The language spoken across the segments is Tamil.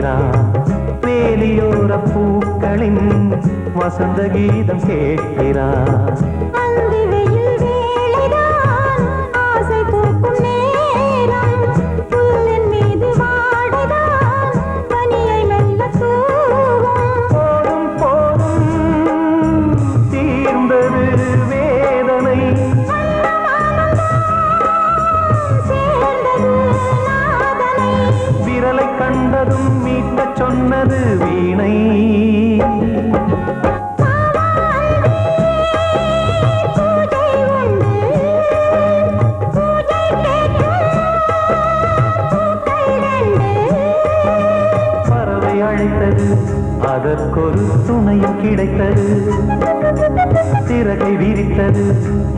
கேட்கிறான். வேலியோர பூக்களின் வசந்த கீதம் கேட்கிறான். கண்டதும் மீட்ட சொன்னது வீணை. பறவை அழைத்தது, அதற்கொரு துணையும் கிடைத்தது. சிறகை விரித்தது,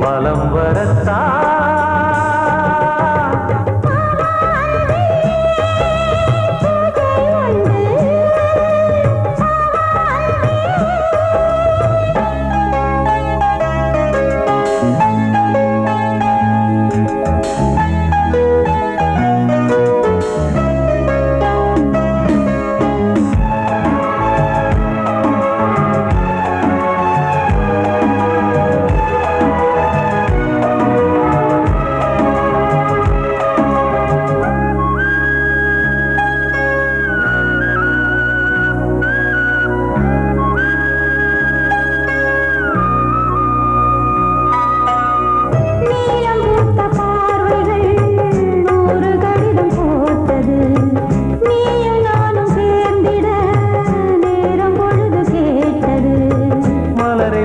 வலம் வரத்தா.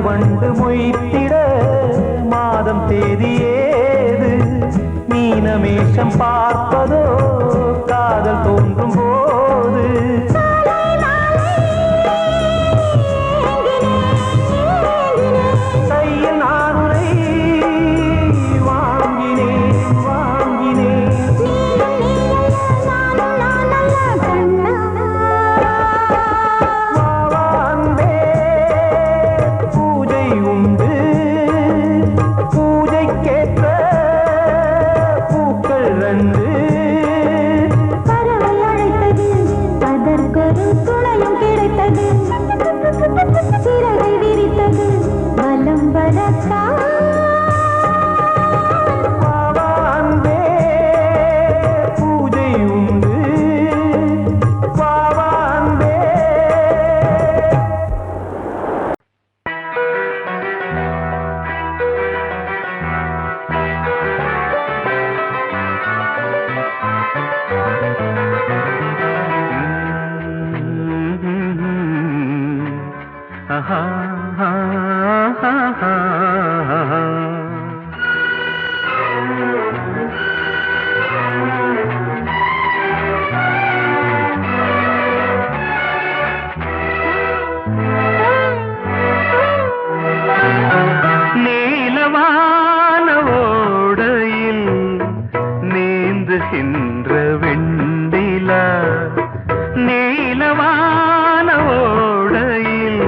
வண்டு மொய்த்திட மாதம் தேதியேது. மீனமேஷம் பார்ப்பதோ காதல் தோன்றும் போது. கையில் நானுரை வாங்கினேன் வாங்கினேன். சிறகை விரித்தது, வலம் வரத்தா. பூஜை உண்டு பாவாந்தே. நீலவான ஓடையில் நீந்துகின்ற வெண்ணிலா. நீலவான ஓடையில்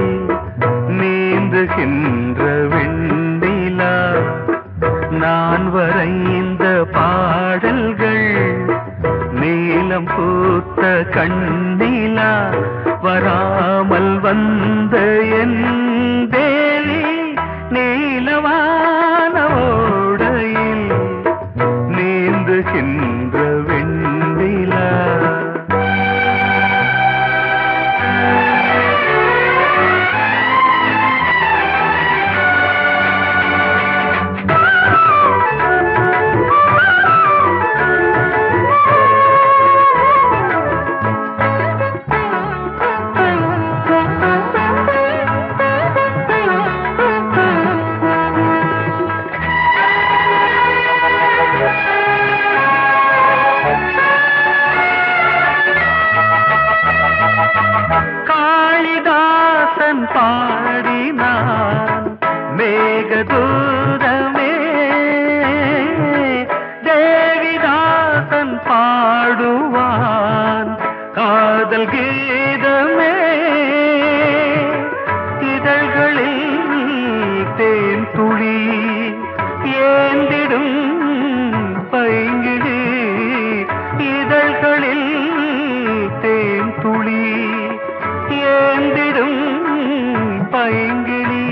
பைங்கிளி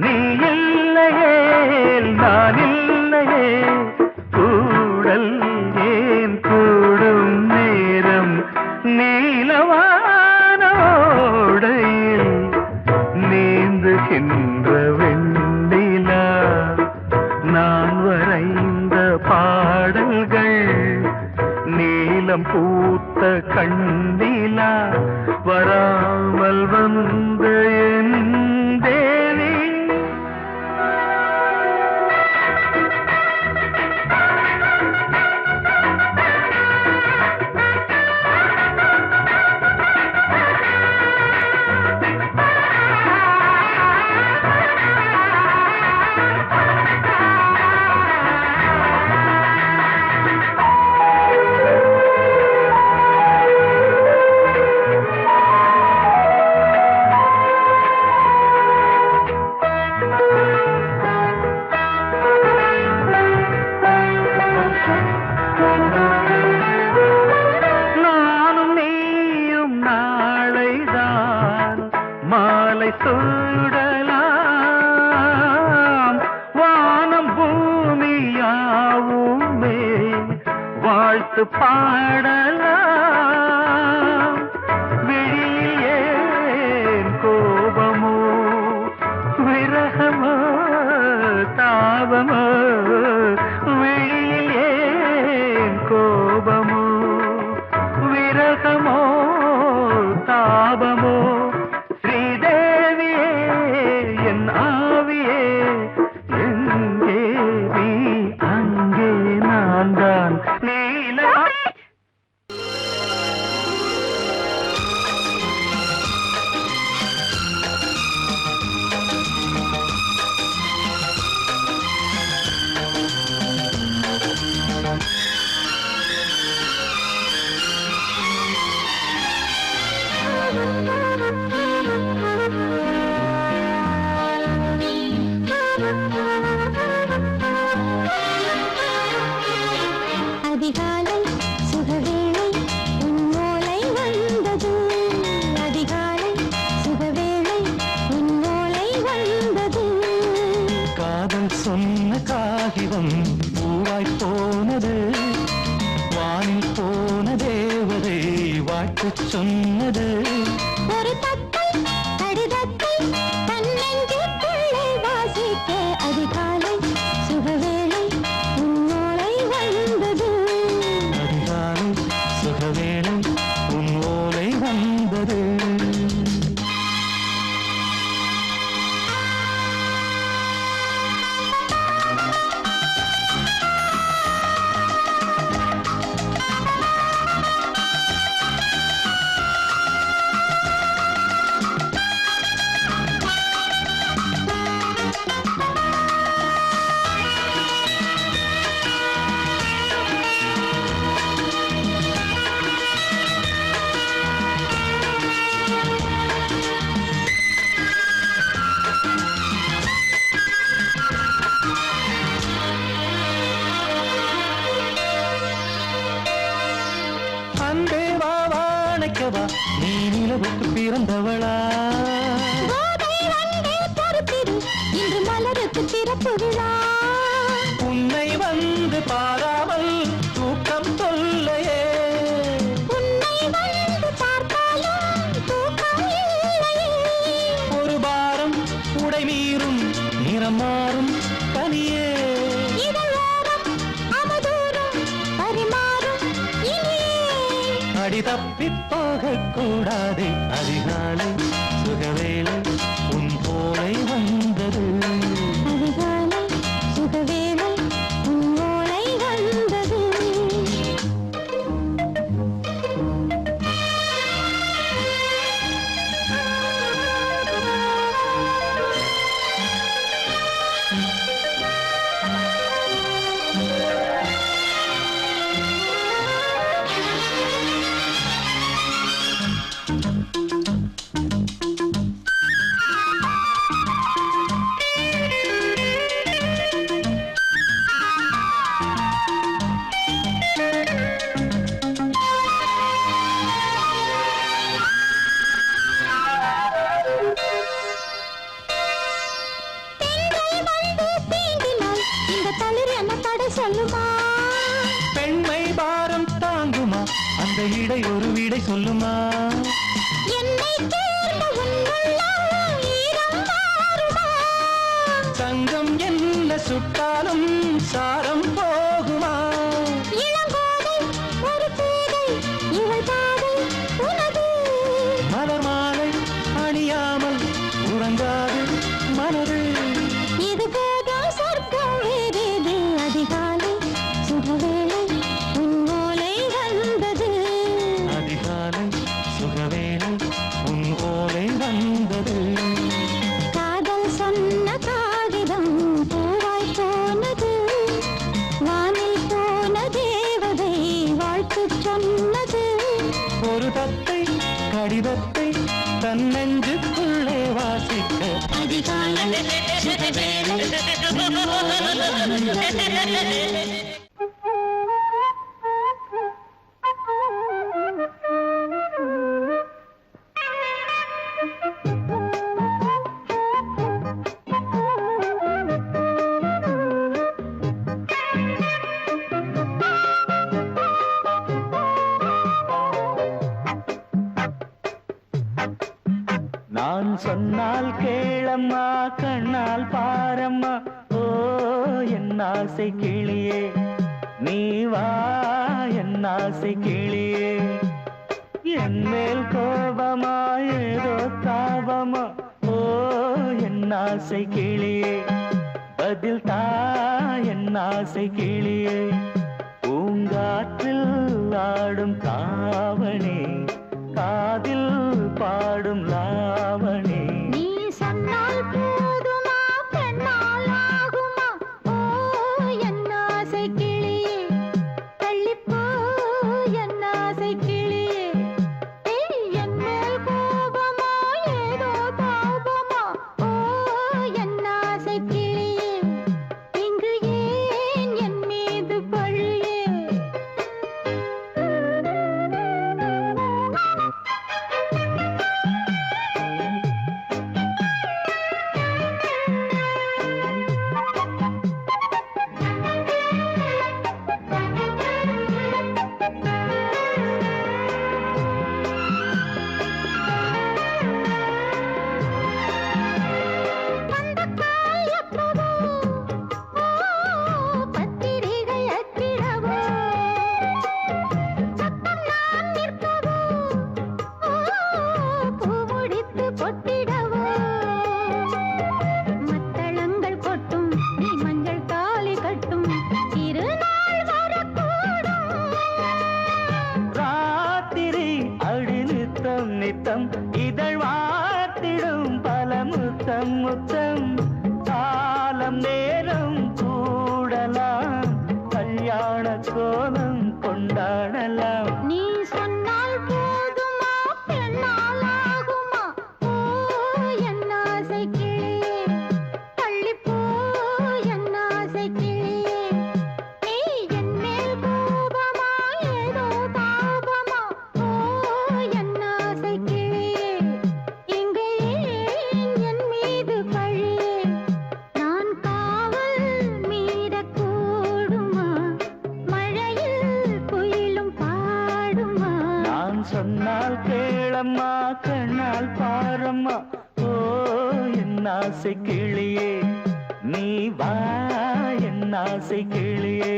நீ இல்லையே நான் இல்லையே கூடல் ஏன் கூடும் நேரம் நீலவானோடையில் நீந்துகின்ற வெண்ணிலா நான் வரைந்த பாடல்கள் நீலம் பூத்த கண்ணிலா வராமல் வந்த என் தேவி மாலை சூடலாம் வானம் பூமியாவுமே வாழ்த்து பாடலாம் விழியில் ஏன் கோபமோ விரகமோ தாபமோ விழியில் ஏன் கோபமோ விரகமோ தாபமோ அதிகாலை சுகவேளை உன்னோலை வந்தது அதிகாலை சுகவேளை உன்னோலை வந்தது காதல் சொன்ன காகிதம் பூவாய் போனது வானில் போன தேவதை வாழ்த்து சொன்னது ஒரு தத்தை கடிதத்தை தன்னெஞ்சுக்குள்ளே வாசிக்க அதிகாலை சுகவேளை உன்னோலை வந்தது அதிகாலை சுகவேளை உன்னோலை வந்தது நீ நிலவுக்கு பிறந்தவளா இன்று மலருக்கு திறப்பு விழா உன்னை வந்து பாராமல் தூக்கம் சொல்லையே உன்னை வந்து பார்த்தாலும் தூக்கம் இல்லையே ஒரு பாரம் உடை மீறும் நிறம் மாறும் தனியே அடி தப்பி போகக்கூடாது அதிகாலை சுகவேளை உன் போலை வந்தது அதிகாலை சுகவேளை உன் போலை வந்தது இடை ஒரு விடை சொல்லுமா தங்கம் என்ன சுட்டாலும் சாரம் போகுமா மலர் மாலை அணியாமல் உறங்காது மனது இது போதும் சொர்க்கம் வேறேது அதிகாலை சுகவேளை உன்னோலை வந்தது அதிகாலை சுகவேளை உன் ஓலை வந்தது காதல் சொன்ன காகிதம் பூவாய் போனது வானில் போன தேவதை வாழ்த்து சொன்னது ஒரு தத்தை கடிதத்தை தன் நெஞ்சுக்குள்ளே வாசிக்க அதிகாலை சுகவேளை உன் ஓலை வந்தது. நான் சொன்னால் கேளம்மா கண்ணால் பாரம்மா ஓ என் ஆசை கிளியே நீ வா என் ஆசை கிளியே என் மேல் கோபமா ஏதோ தாபமா ஓ என் ஆசை கிளியே பதில் தா என் ஆசை கிளியே பூங்காற்றில் ஆடும் தாவணி காதில் பாடும் லாவணி நீ சொன்னால் போதுமா பெண்ணால் ஆகுமா ஓ என் ஆசை கிளியே தள்ளிப்போ என் ஆசை கிளியே என் மேல் கோபமா ஏதோ தாபமா ஓ என் ஆசை கிளியே இங்கு ஏன் என் மீது பழியே நித்தம் இதழ் வாத்திடும் பல முத்தம் முத்தம் காலம் நேரம் கூடலாம் கல்யாண கோலம் கொண்டாடலாம் நீ சொன்னால் போதுமா பெண்ணால் ஆகுமா ஓ என் ஆசை கிளியே தள்ளிப்போ என் ஆசை கிளியே நீ என் மேல் கோபமா ஏதோ தாபமா ஓ என் ஆசை கிளியே இங்கே என் மீது பழியே நான் காவல் மீறக்கூடுமா மழையில் குயிலும் பாடுமா நான் சொன்னால் கேளம்மா கண்ணால் பாரம்மா ஓ என் ஆசை கிளியே நீ வா என் ஆசை கிளியே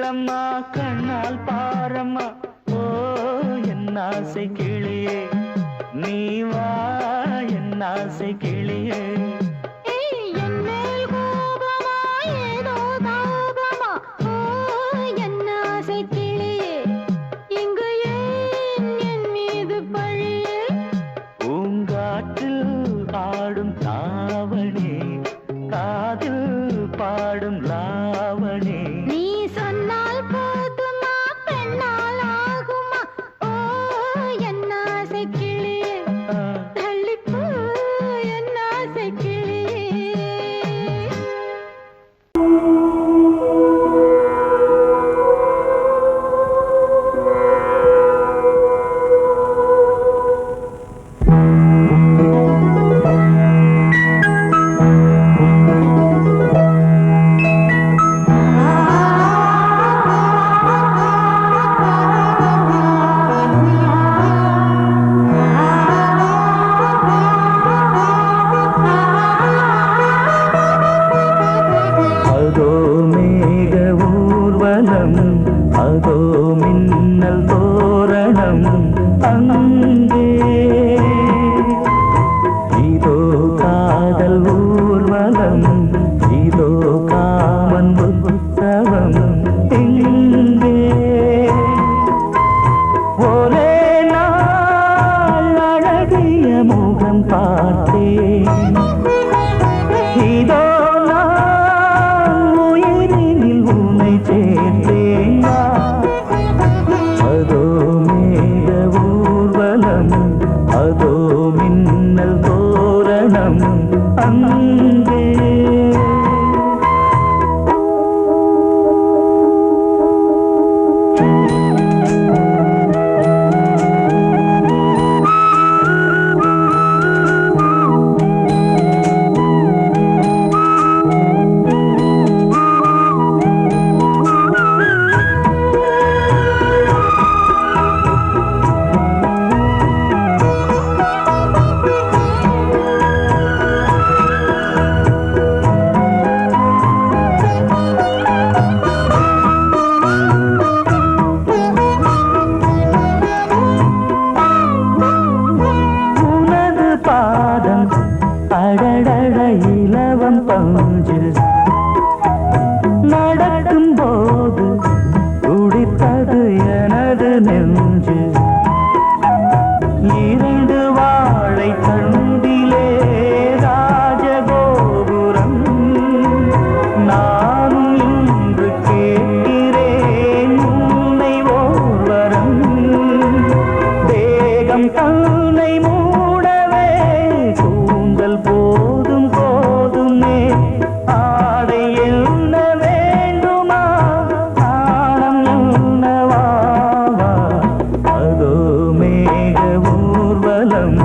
கேளம்மா கண்ணால் பாரம்மா ஓ என் ஆசை கிளியே நீ வா என் ஆசை கிளியே பாடும் தாவணி காதில் பாடும் லாவணி நீ சொன்னால் போதுமா பெண்ணால் ஆகுமா ஓ என் ஆசை கிளியே தள்ளிப்போ என் ஆசை கிளியே அதோ மின்னல் தோரணம் அங்கே இதோ காதல் ஊர்வலம் இதோ காமன் உற்சவம் இங்கே ஒரே நாள் அழகிய முகம் பார்த்தேன் இதோ நான் உயிரினில் உன்னை சேர்த்தேன் அதோ மேக ஊர்வலம் அதோ மின்னல் தோரணம் அங்கே அடடட இலவம் பஞ்சு நடக்கும் போது துடித்தது எனது நெஞ்சு இரண்டு வாழை தண்டிலே ராஜகோபுரம் நானும் இன்று கேட்கிறேன் உன்னை ஓர்வரம் தேகம் தன்னை மூடவே கூந்தல் போதும் போதுமே ஆடை என்ன வேண்டுமா ஆடம் என்னவா அதோ மேக ஊர்வலம்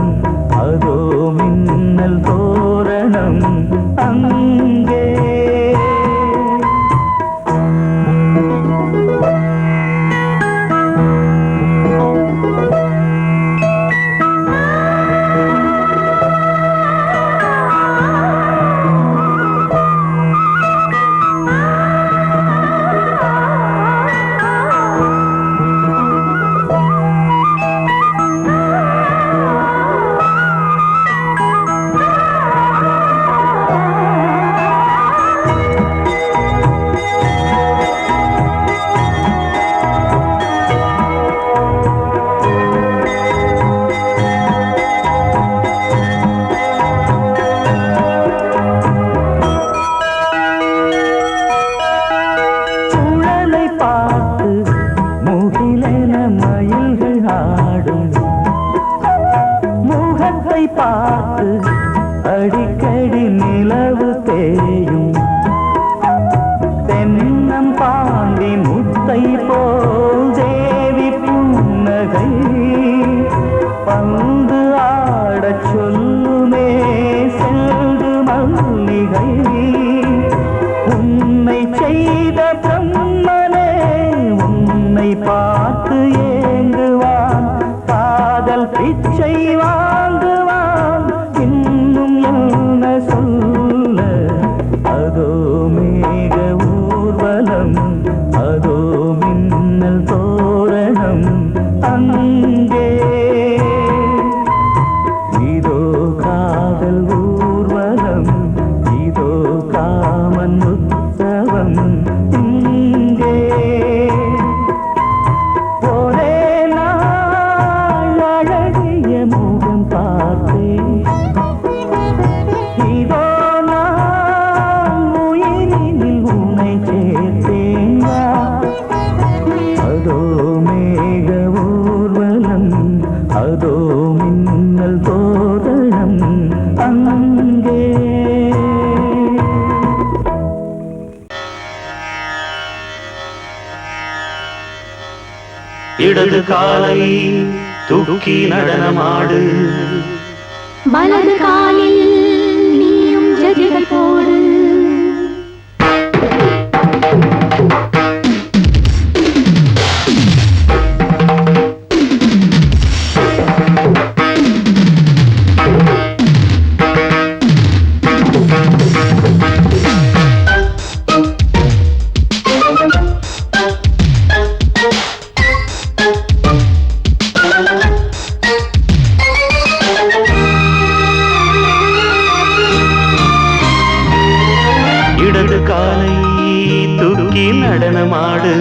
அதோ மின்னல் தோரணம் அங்கே பார்த்து அடிக்கடி நிலவு தேயும் தென்னம் பாண்டி முத்தை போல் தேவி புன்னகை பந்து ஆடச் சொல்லுமே செல்து மல்லிகை உன்னை செய்த பிரம்மனே உன்னை பார்த்து ஏங்குவான் காதல் பிச்சை வாங்குவான் இன்னும் என்ன சொல்ல அதோ மேக ஊர்வலம் அதோ இடது காலை தூக்கி நடனமாடு வலது காலில் நீயும் ஜதிகள் போடு இடது காலை தூக்கி நடனமாடு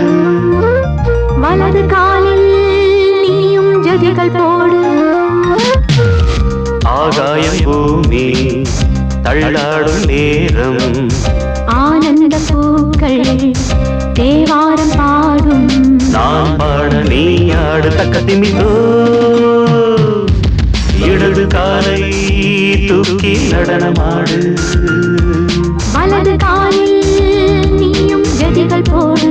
வலது காலில் நீயும் ஜதிகள் போடு ஆகாயம் பூமி தள்ளாடும் நேரம் ஆனந்த பூக்கள் தேவாரம் பாடும் நான் பாட நீ ஆடு தக்க திமிதோ இடது காலை தூக்கி நடனமாடு வலது காலில் நீயும் ஜதிகள் போடு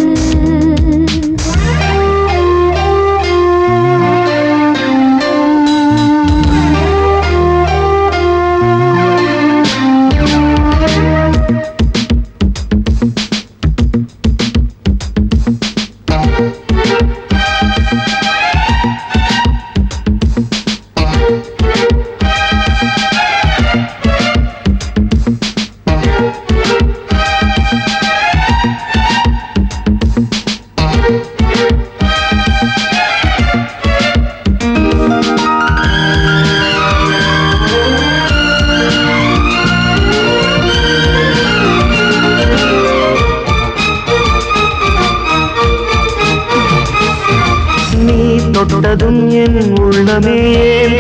தொட்டதும் என் உள்ளமே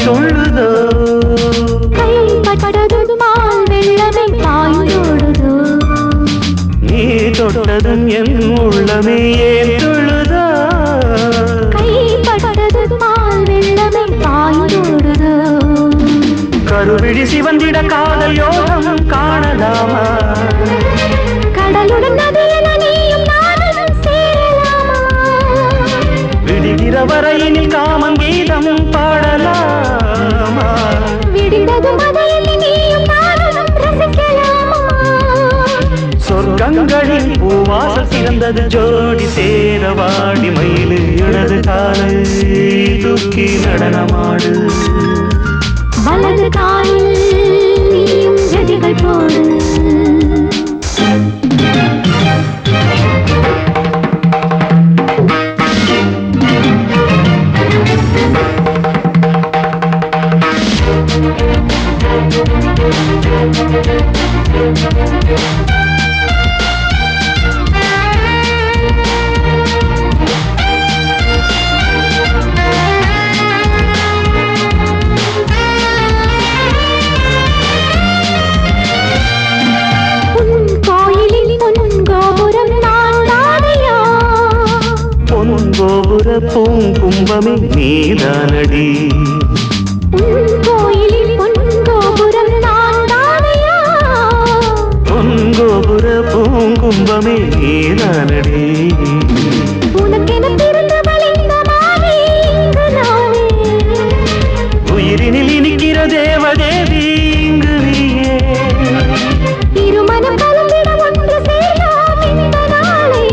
சொல்லுதோ கைப்பட்டதும் மால் வெள்ளமே பாயோடுதோ நீ தொட்டதும் என் உள்ளமே சொல்லுதோ கைப்பட்டதும் மால் வெள்ளமே பாயோடுதோ கருவிழி சிவந்திட காதல் யோகம் காணலாமா கடலுடன் நதியில நீயும் நானும் சேரலாமா விடுகிற வரையினில் காமன் கீதம் பாடலாமா விடிந்தது மதையில் நீயும் நானும் ரசிக்கலாமா சொர்க்கங்களில் பூவாசல் சிறந்தது ஜோடி சேரவாடி மயிலு இடது காலை தூக்கி நடனமாடு வலது காலில் நீயும் ஜதிகள் போடு கோபுர பூங்கும்பமே நீதானடி கோயிலில் பொன்கோபுரம் நான் தானையா பொன்கோபுர பூங்கும்பமே நீதானடி உனக்கென பிறந்தவள் இந்த மாலை இங்கு நானே உயிரினில் இனிக்கிற தேவதேவி இங்கு நீயே திருமணம் கலந்திட ஒன்று சேரலாம் இந்த நாளை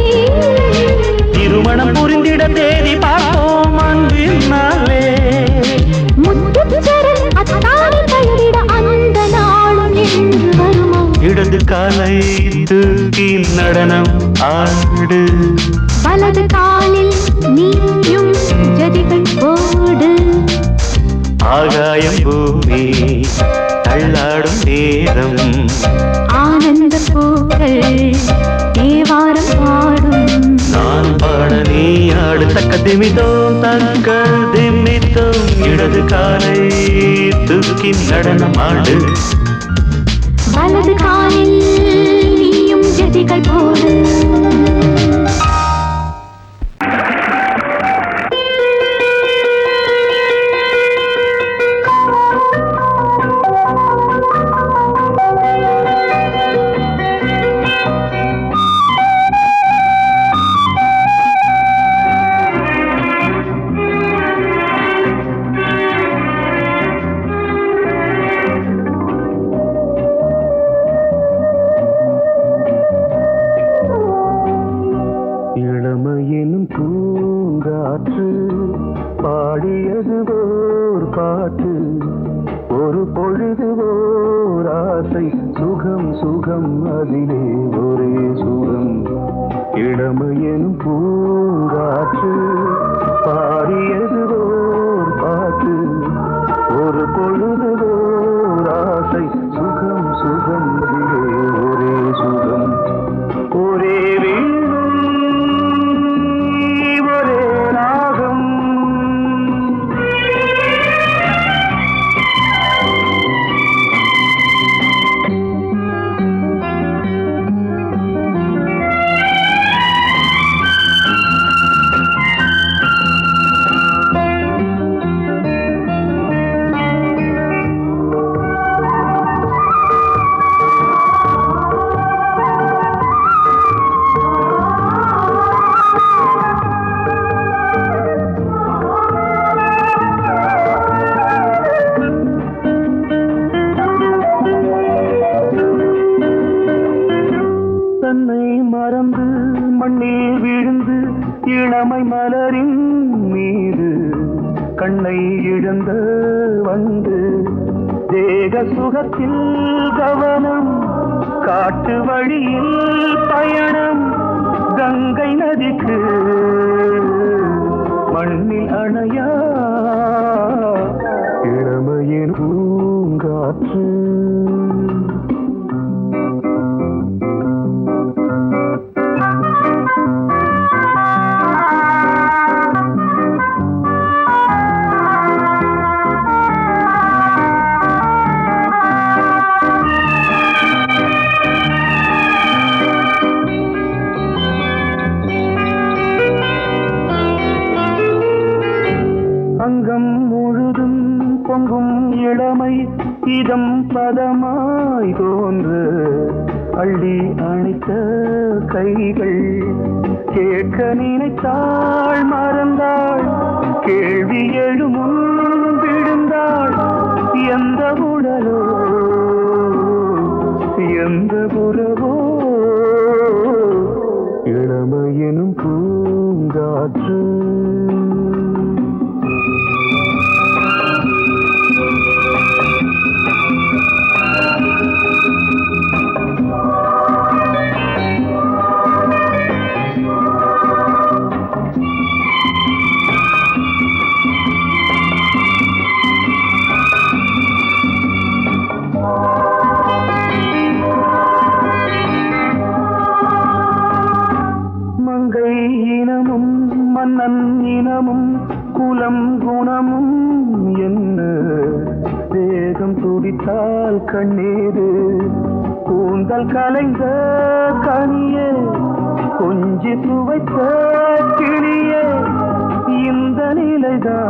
திருமணம் புரிந்திட தேதி பார்ப்போம் அன்பின் நாளே முத்துச்சரன் அத்தானை பெயரிட அந்த நாளும் என்று வருமோ இடது காலை தூக்கி நடனம் ஆடு வலது காலில் நீயும் ஜதிகள் போடு ஆகாயம் பூமி தள்ளாடும் நேரம் ஆனந்த பூக்கள் தேவாரம் பாடும் நான் பாட நீ ஆடு தக்க திமிதோம் தக்க திமிதோம் இடது காலை தூக்கி நடனம் ஆடு வலது காலில் நீயும் ஜதிகள் போடு அதிலே ஒரே சுகம் இளமையெனும் பூங்காற்று பாடியது ஓர் பாட்டு ஒரு பொழுது ஓர் ஆசை சுகம் சுகம் அதிலே ஒரே சுகம் ஒரே வீணை ஒரே ராகம் தன்னை மறந்து மண்ணில் விழுந்து இளமை மலரின் மீது கண்ணை இழந்த வந்து தேக சுகத்தில் கவனம் காட்டு வழியில் பயணம் கங்கை நதிக்கு மண்ணில் அணையா இளமையின் பூங்காற்று அங்கம் முழுதும் பொங்கும் இளமை இதம் பதமாய் தோன்று அள்ளி அணைத்த கைகள் கேட்க நினைத்தாள் மறந்தாள் கேள்வி எழுமுன் விழுந்தாள் எந்த உடலோ எந்த புறவோ இளமையெனும் பூங்காற்று மங்கை இனமும் மன்னன் இனமும் குலம் குணமும் என்ன தேகம் துடித்தால் கண்ணீரு கூந்தல் கலைந்த கனியே கொஞ்சி துவைத்த கிளியே இந்த நிலைதான்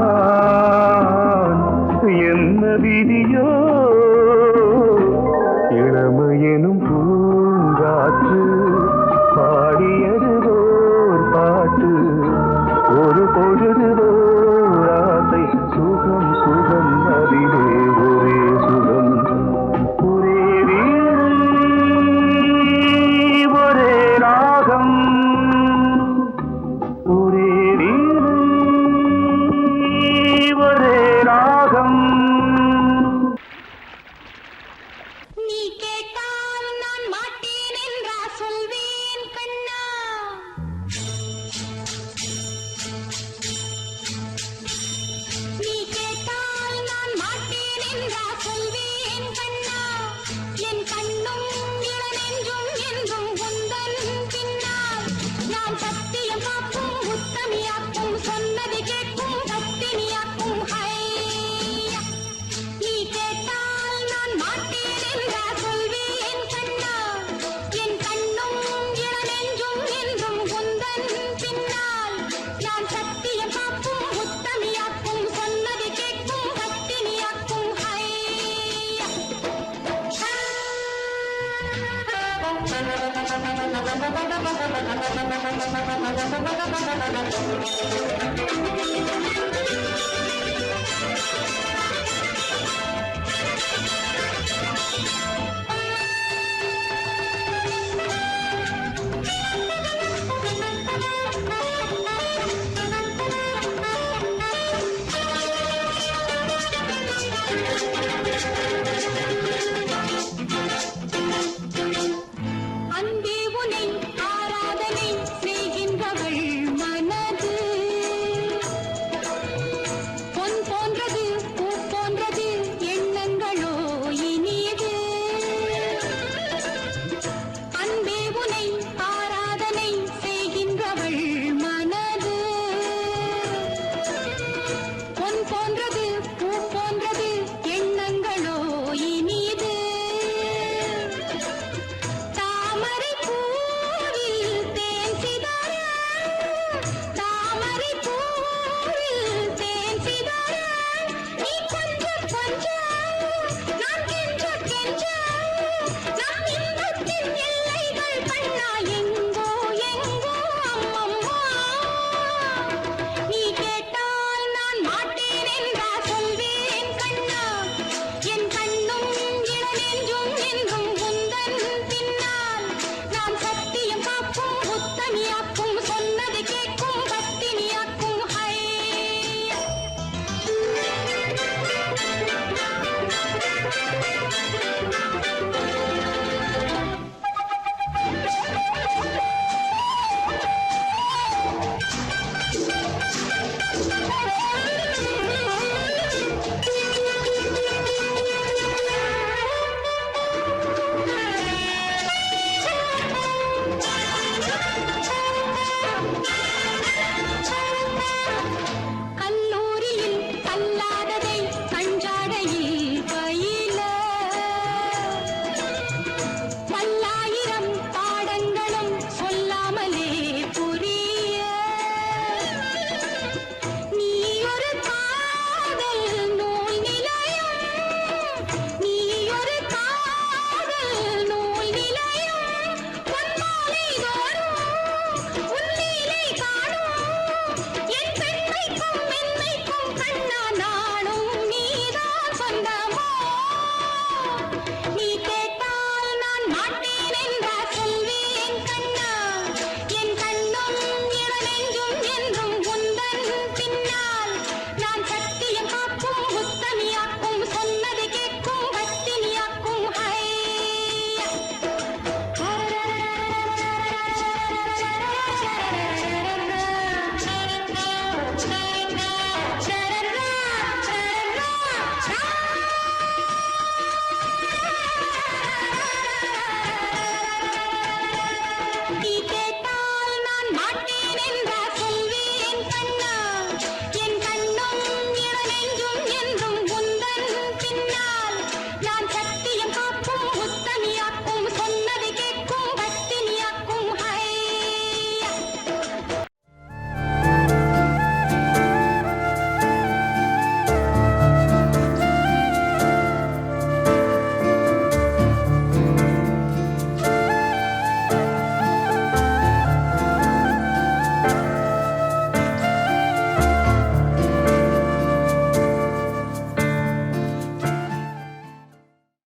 என்ன விதியோ இளமையெனும் பூங்காற்று பாடியது ஓர் பாட்டு ஒரு பொழுது ஓர் ஆசை சுகம் சுகம் அதிலே ஒரே சுகம் ஒரே வீணை ஒரே ராகம் ஒரே வீணை ஒரே ராகம் நீ கேட்டால் நான் மாட்டேன் என்றா சொல்வேன் கண்ணா நீ கேட்டால் நான் மாட்டேன் என்றா சொல்வேன் கண்ணா என் கண்ணும் இளநெஞ்சும் என்றும் உந்தன் பின்னால் நான் சத்தியம் காக்கும் உத்தமியாக்கும் சொன்னது கேட்கும் பத்தினியாக்கும் ஹையா நீ கேட்டால் நான் மாட்டேன் என்றா சொல்வேன் கண்ணா என் கண்ணும் இளநெஞ்சும் என்றும் உந்தன் பின்னால் நான் சத்தியம் காக்கும் உத்தமியாக்கும் சொன்னது கேட்கும் பத்தினியாக்கும் ஹையா